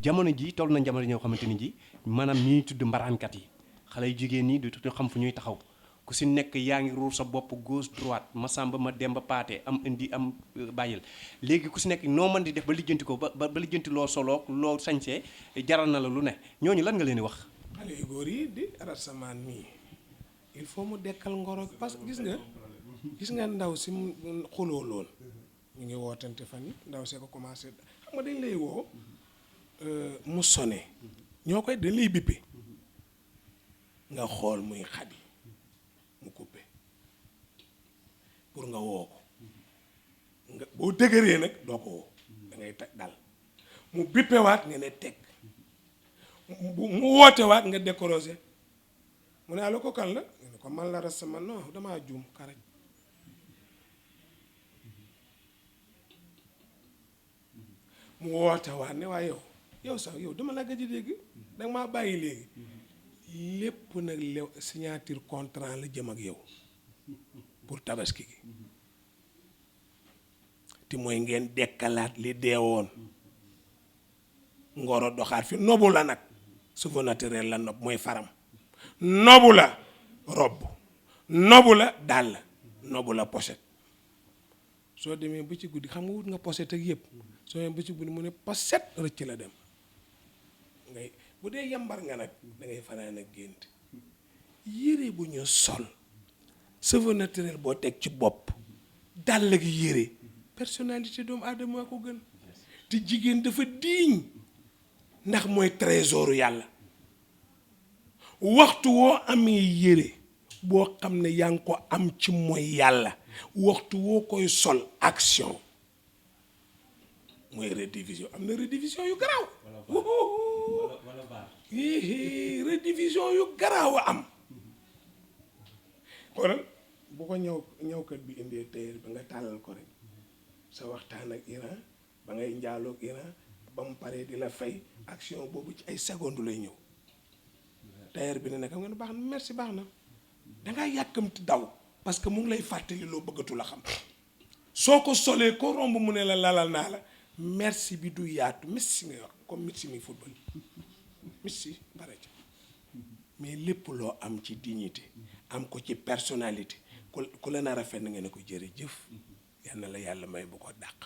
jamono ji toll na jamono ñoo xamante ni ji maanaam ñi tudd mbaraankat yi xale yu jigéen ñi du xam fu ñuy taxaw ku si nekk yaa ngi ruur sa bopp gauche droite ma sàmba ma demba paate am indi am bàyyil léegi ku si nekk noo mën di def ba lijjanti ko ba lijjanti loo soloog loo sañsee jaral na la lu ne ñooñu lan nga leen di wax. xale yu góor yi di rasamaan mii il faut mu dekkal ngoro parce que gis nga ndaw si mu xuloo lool ñu ngi wootante fan yi ndaw see ko commencé xam nga dañ lay woo mu sone ñoo koy dañ lay bippe nga xool muy xadi mu coupé pour nga woo ko nga boo dëgëree nag doo ko woo da ngay dal mu bippewaat nga ne teg mu wootewaat nga décorosé mu ne allo ko kan la nga ne ko man la res sama non damaa juum karaj mu wootewaat ne waaye yow sax yow dama la gëj a dégg danga maa bàyyi léegi lépp nag lew signature contrat la jëm ak yow pour tabaski gi te mooy ngeen dekkalaat li deewoon ngoro doxaat fi nobu la nag cheveux naturel la nob mooy faram nobu la robb nobu la dàll nobu la pochette soo demee ba ci guddi xam nga wut nga pochette ak yëpp soo demee ba ci guddi mu ne pochette rëcc la dem ngay bu dee yambar nga nag da ngay fanaan ak gént yére bu ñu sol cheveux naturel boo teg ci bopp dàll gi yére personnalité doomu aadama ko gën te jigéen dafa diiñ ndax mooy trésoru yàlla waxtu woo amee yére boo xam ne yaa ngi ko am ci mooy yàlla waxtu woo koy sol action mooy rediffusion am na rediffusion yu garaaw rediffusion yu garaaw a am xoolal bu ko ñëwkat bi indee tailleur ba nga tàllal ko rek sa waxtaan ak Iran ba ngay njaaloog Iran ba mu paree di la fay action boobu ci ay secondes lay ñëw tailleur bi ne nag xam nga ne baax na merci baax na dangaa yàkkamti daw parce que mu ngi lay fàttali loo bëggatu la xam soo ko solee ko romb mu ne la lalal naa la merci bi du yaatu merci nga wax comme merci mi football merci bare ca mais lépp loo am ci dignité am ko ci personnalité ku la nar a fenn nga ne ko jërëjëf yal na la yàlla may bu ko dàq